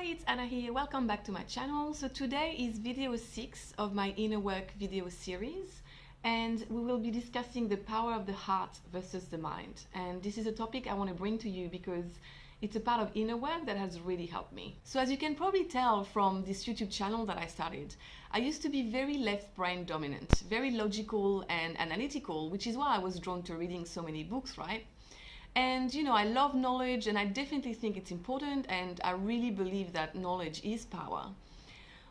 it's Anna here. Welcome back to my channel. So today is video 6 of my inner work video series, and we will be discussing the power of the heart versus the mind. And this is a topic I want to bring to you because it's a part of inner work that has really helped me. So as you can probably tell from this YouTube channel that I started, I used to be very left brain dominant, very logical and analytical, which is why I was drawn to reading so many books, right? And I love knowledge, and I definitely think it's important, and I really believe that knowledge is power.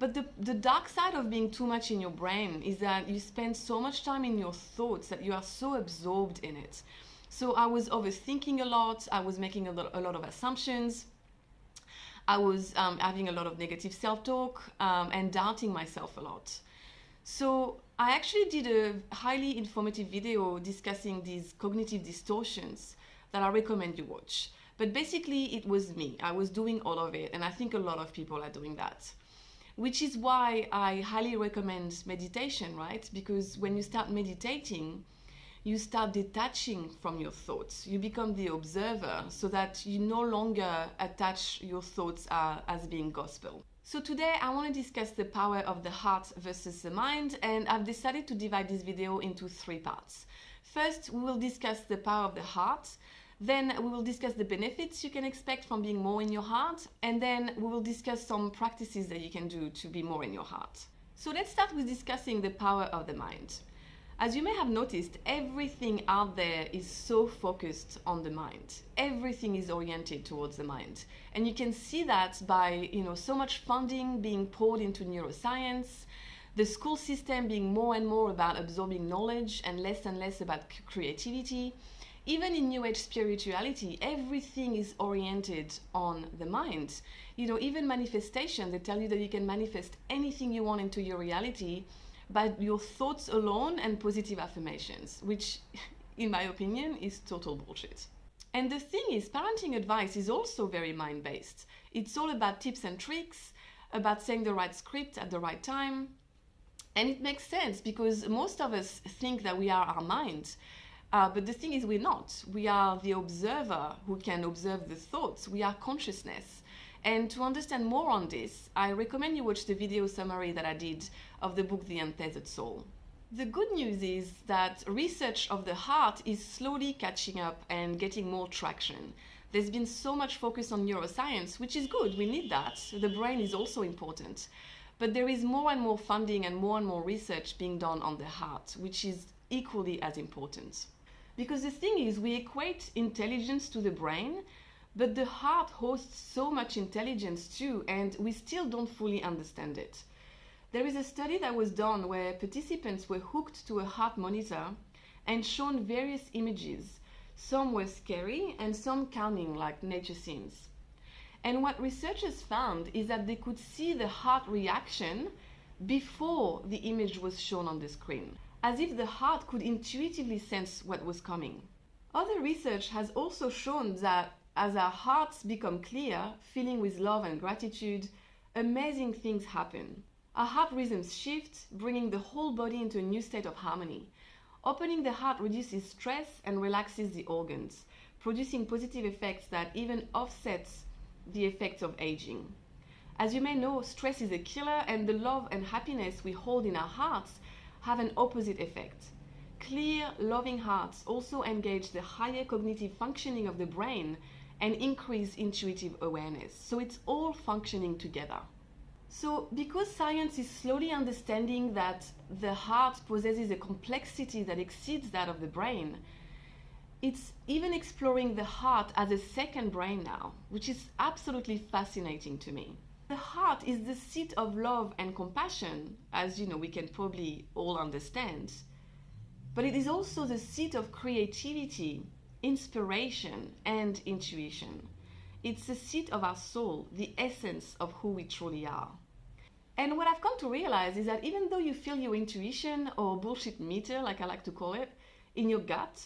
But the dark side of being too much in your brain is that you spend so much time in your thoughts that you are so absorbed in it. So I was overthinking a lot, I was making a lot of assumptions, I was having a lot of negative self-talk and doubting myself a lot. So I actually did a highly informative video discussing these cognitive distortions that I recommend you watch. But basically it was me. I was doing all of it, and I think a lot of people are doing that. Which is why I highly recommend meditation, right? Because when you start meditating, you start detaching from your thoughts. You become the observer so that you no longer attach your thoughts as being gospel. So today I want to discuss the power of the heart versus the mind, and I've decided to divide this video into 3 parts. First, we will discuss the power of the heart. Then we will discuss the benefits you can expect from being more in your heart. And then we will discuss some practices that you can do to be more in your heart. So let's start with discussing the power of the mind. As you may have noticed, everything out there is so focused on the mind. Everything is oriented towards the mind. And you can see that by, so much funding being poured into neuroscience, the school system being more and more about absorbing knowledge and less about creativity. Even in New Age spirituality, everything is oriented on the mind. Even manifestation, they tell you that you can manifest anything you want into your reality by your thoughts alone and positive affirmations, which, in my opinion, is total bullshit. And the thing is, parenting advice is also very mind-based. It's all about tips and tricks, about saying the right script at the right time. And it makes sense because most of us think that we are our mind. But the thing is, we're not. We are the observer who can observe the thoughts. We are consciousness. And to understand more on this, I recommend you watch the video summary that I did of the book The Untitled Chapter. The good news is that research of the heart is slowly catching up and getting more traction. There's been so much focus on neuroscience, which is good. We need that. The brain is also important. But there is more and more funding and more research being done on the heart, which is equally as important. Because the thing is, we equate intelligence to the brain, but the heart hosts so much intelligence too, and we still don't fully understand it. There is a study that was done where participants were hooked to a heart monitor and shown various images. Some were scary and some calming, like nature scenes. And what researchers found is that they could see the heart reaction before the image was shown on the screen, as if the heart could intuitively sense what was coming. Other research has also shown that as our hearts become clear, filling with love and gratitude, amazing things happen. Our heart rhythms shift, bringing the whole body into a new state of harmony. Opening the heart reduces stress and relaxes the organs, producing positive effects that even offsets the effects of aging. As you may know, stress is a killer, and the love and happiness we hold in our hearts have an opposite effect. Clear, loving hearts also engage the higher cognitive functioning of the brain and increase intuitive awareness. So it's all functioning together. So because science is slowly understanding that the heart possesses a complexity that exceeds that of the brain, it's even exploring the heart as a second brain now, which is absolutely fascinating to me. The heart is the seat of love and compassion, as we can probably all understand. But it is also the seat of creativity, inspiration, and intuition. It's the seat of our soul, the essence of who we truly are. And what I've come to realize is that even though you feel your intuition, or bullshit meter, like I like to call it, in your gut,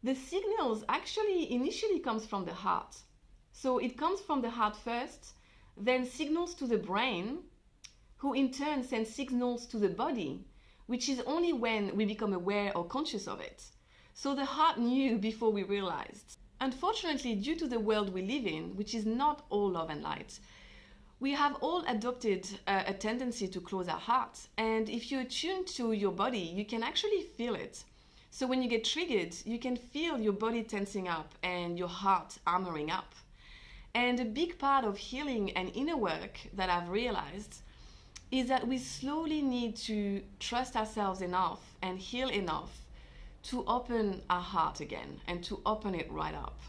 the signals actually initially comes from the heart. So it comes from the heart first, then signals to the brain, who in turn sends signals to the body, which is only when we become aware or conscious of it. So the heart knew before we realized. Unfortunately, due to the world we live in, which is not all love and light, We have all adopted a tendency to close our hearts, and if you attune to your body, you can actually feel it. So when you get triggered, you can feel your body tensing up and your heart armoring up. And a big part of healing and inner work that I've realized is that we slowly need to trust ourselves enough and heal enough to open our heart again and to open it right up.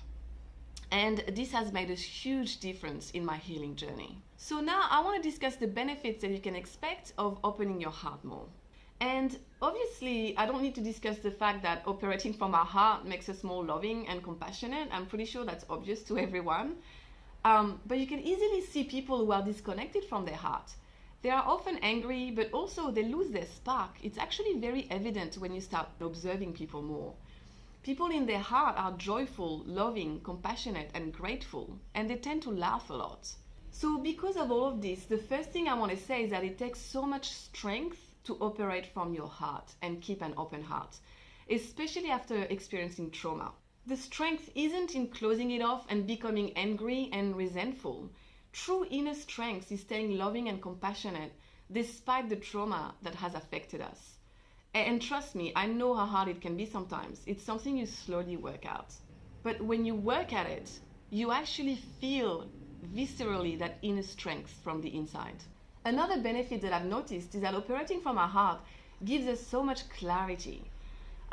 And this has made a huge difference in my healing journey. So now I want to discuss the benefits that you can expect of opening your heart more. And obviously, I don't need to discuss the fact that operating from our heart makes us more loving and compassionate. I'm pretty sure that's obvious to everyone. But you can easily see people who are disconnected from their heart. They are often angry, but also they lose their spark. It's actually very evident when you start observing people more. People in their heart are joyful, loving, compassionate, and grateful, and they tend to laugh a lot. So because of all of this, the first thing I want to say is that it takes so much strength to operate from your heart and keep an open heart, especially after experiencing trauma. The strength isn't in closing it off and becoming angry and resentful. True inner strength is staying loving and compassionate despite the trauma that has affected us. And trust me, I know how hard it can be sometimes. It's something you slowly work out. But when you work at it, you actually feel viscerally that inner strength from the inside. Another benefit that I've noticed is that operating from our heart gives us so much clarity.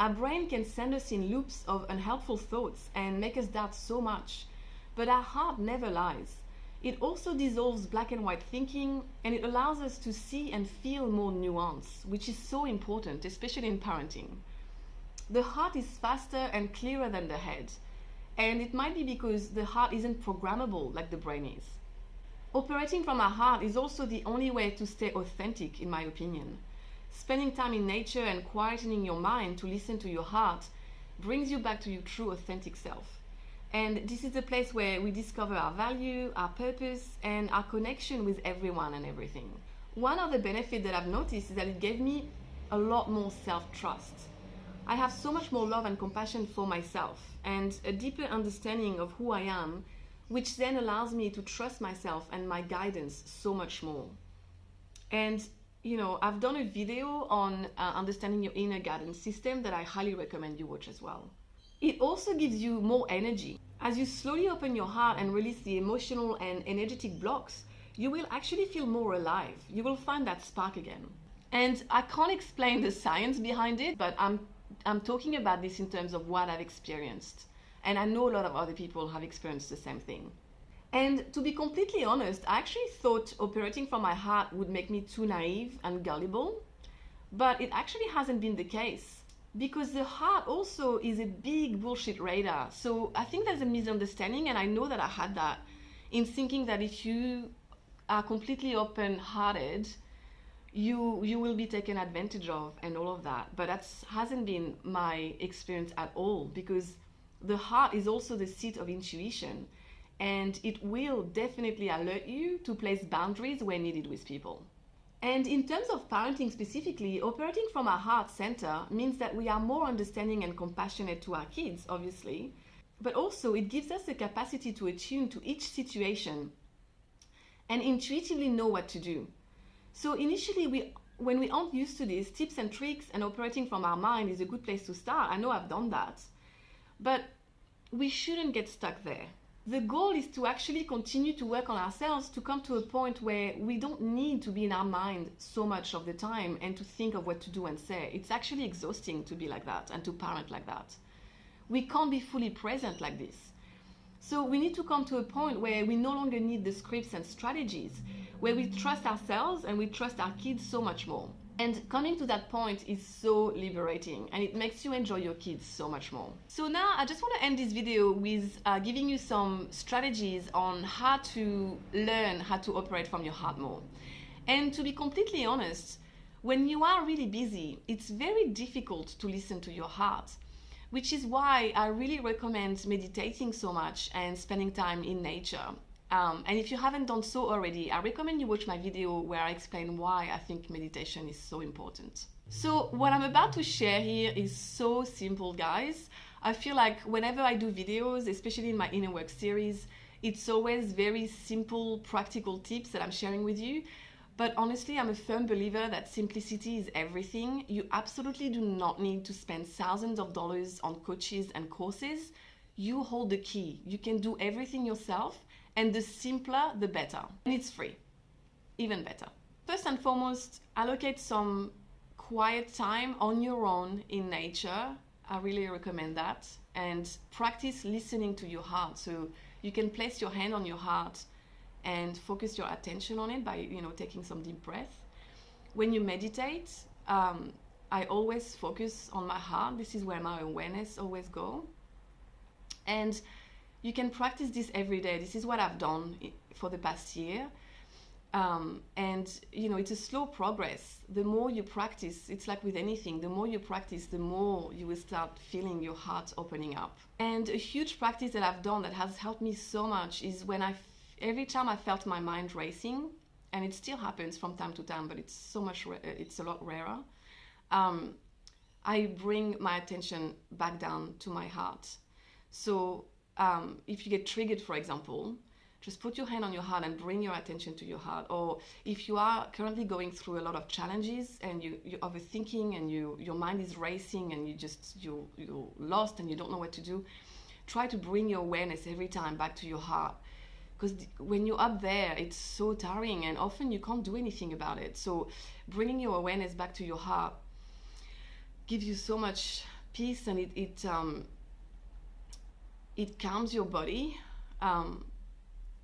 Our brain can send us in loops of unhelpful thoughts and make us doubt so much, but our heart never lies. It also dissolves black and white thinking, and it allows us to see and feel more nuance, which is so important, especially in parenting. The heart is faster and clearer than the head, and it might be because the heart isn't programmable like the brain is. Operating from our heart is also the only way to stay authentic, in my opinion. Spending time in nature and quietening your mind to listen to your heart brings you back to your true authentic self. And this is a place where we discover our value, our purpose, and our connection with everyone and everything. One other benefit that I've noticed is that it gave me a lot more self-trust. I have so much more love and compassion for myself and a deeper understanding of who I am, which then allows me to trust myself and my guidance so much more. And I've done a video on understanding your inner guidance system that I highly recommend you watch as well. It also gives you more energy. As you slowly open your heart and release the emotional and energetic blocks, you will actually feel more alive. You will find that spark again. And I can't explain the science behind it, but I'm talking about this in terms of what I've experienced. And I know a lot of other people have experienced the same thing. And to be completely honest, I actually thought operating from my heart would make me too naive and gullible, but it actually hasn't been the case. Because the heart also is a big bullshit radar. So I think there's a misunderstanding, and I know that I had that, in thinking that if you are completely open-hearted, you will be taken advantage of and all of that. But that hasn't been my experience at all, because the heart is also the seat of intuition, and it will definitely alert you to place boundaries where needed with people. And in terms of parenting specifically, operating from our heart center means that we are more understanding and compassionate to our kids, obviously, but also it gives us the capacity to attune to each situation and intuitively know what to do. So initially, when we aren't used to this, tips and tricks and operating from our mind is a good place to start. I know I've done that, but we shouldn't get stuck there. The goal is to actually continue to work on ourselves to come to a point where we don't need to be in our mind so much of the time and to think of what to do and say. It's actually exhausting to be like that and to parent like that. We can't be fully present like this. So we need to come to a point where we no longer need the scripts and strategies, where we trust ourselves and we trust our kids so much more. And coming to that point is so liberating, and it makes you enjoy your kids so much more. So now I just want to end this video with giving you some strategies on how to learn how to operate from your heart more. And to be completely honest, when you are really busy, it's very difficult to listen to your heart, which is why I really recommend meditating so much and spending time in nature. And if you haven't done so already, I recommend you watch my video where I explain why I think meditation is so important. So what I'm about to share here is so simple, guys. I feel like whenever I do videos, especially in my inner work series, It's always very simple, practical tips that I'm sharing with you. But honestly, I'm a firm believer that simplicity is everything. You absolutely do not need to spend thousands of dollars on coaches and courses. You hold the key. You can do everything yourself, and the simpler, the better. And it's free, even better. First and foremost, allocate some quiet time on your own in nature. I really recommend that. And practice listening to your heart. So you can place your hand on your heart and focus your attention on it by, taking some deep breath. When you meditate, I always focus on my heart. This is where my awareness always go. And you can practice this every day. This is what I've done for the past year. It's a slow progress. The more you practice, it's like with anything, the more you practice, the more you will start feeling your heart opening up. And a huge practice that I've done that has helped me so much is when every time I felt my mind racing, and it still happens from time to time, but it's a lot rarer. I bring my attention back down to my heart. So if you get triggered, for example, just put your hand on your heart and bring your attention to your heart. Or if you are currently going through a lot of challenges and you're overthinking and your mind is racing and you're lost and you don't know what to do, try to bring your awareness every time back to your heart. Because when you're up there, it's so tiring and often you can't do anything about it. So bringing your awareness back to your heart gives you so much peace, and it calms your body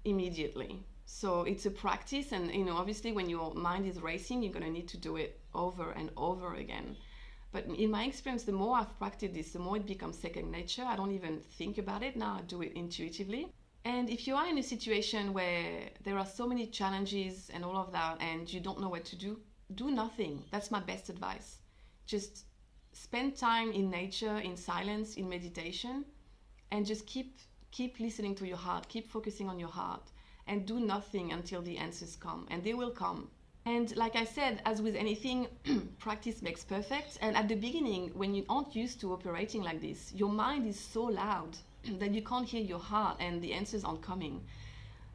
immediately. So it's a practice, and obviously when your mind is racing, you're going to need to do it over and over again. But in my experience, the more I've practiced this, the more it becomes second nature. I don't even think about it now. I do it intuitively. And if you are in a situation where there are so many challenges and all of that, and you don't know what to do, do nothing. That's my best advice. Just spend time in nature, in silence, in meditation, and just keep listening to your heart, keep focusing on your heart, and do nothing until the answers come, and they will come. And like I said, as with anything, practice makes perfect. And at the beginning, when you aren't used to operating like this, your mind is so loud that you can't hear your heart and the answers aren't coming.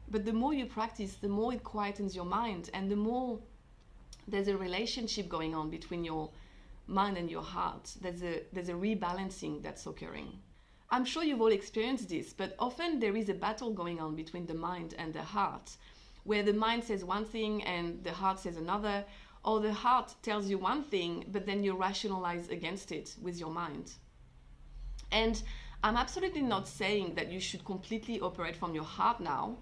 But the more you practice, the more it quietens your mind, and the more there's a relationship going on between your mind and your heart. There's a rebalancing that's occurring. I'm sure you've all experienced this, but often there is a battle going on between the mind and the heart, where the mind says one thing and the heart says another, or the heart tells you one thing, but then you rationalize against it with your mind. And I'm absolutely not saying that you should completely operate from your heart now.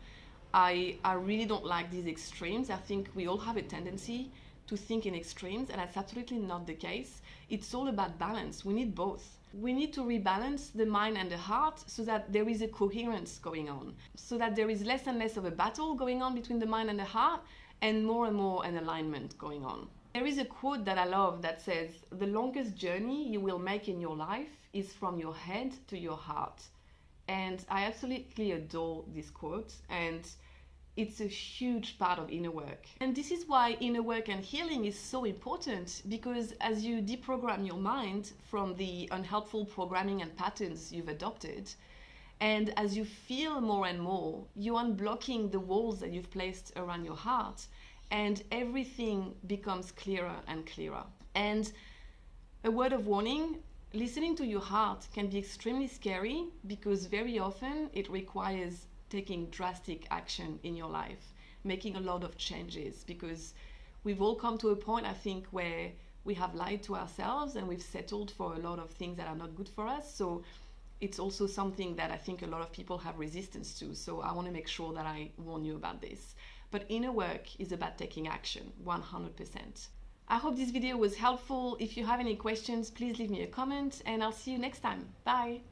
I really don't like these extremes. I think we all have a tendency to think in extremes, and that's absolutely not the case. It's all about balance. We need both. We need to rebalance the mind and the heart so that there is a coherence going on, so that there is less and less of a battle going on between the mind and the heart, and more an alignment going on. There is a quote that I love that says, "The longest journey you will make in your life is from your head to your heart." And I absolutely adore this quote, and it's a huge part of inner work. And this is why inner work and healing is so important, because as you deprogram your mind from the unhelpful programming and patterns you've adopted, and as you feel more and more, you're unblocking the walls that you've placed around your heart, and everything becomes clearer and clearer. And a word of warning, listening to your heart can be extremely scary, because very often it requires taking drastic action in your life, making a lot of changes, because we've all come to a point, I think, where we have lied to ourselves and we've settled for a lot of things that are not good for us. So it's also something that I think a lot of people have resistance to. So I want to make sure that I warn you about this. But inner work is about taking action, 100%. I hope this video was helpful. If you have any questions, please leave me a comment, and I'll see you next time. Bye.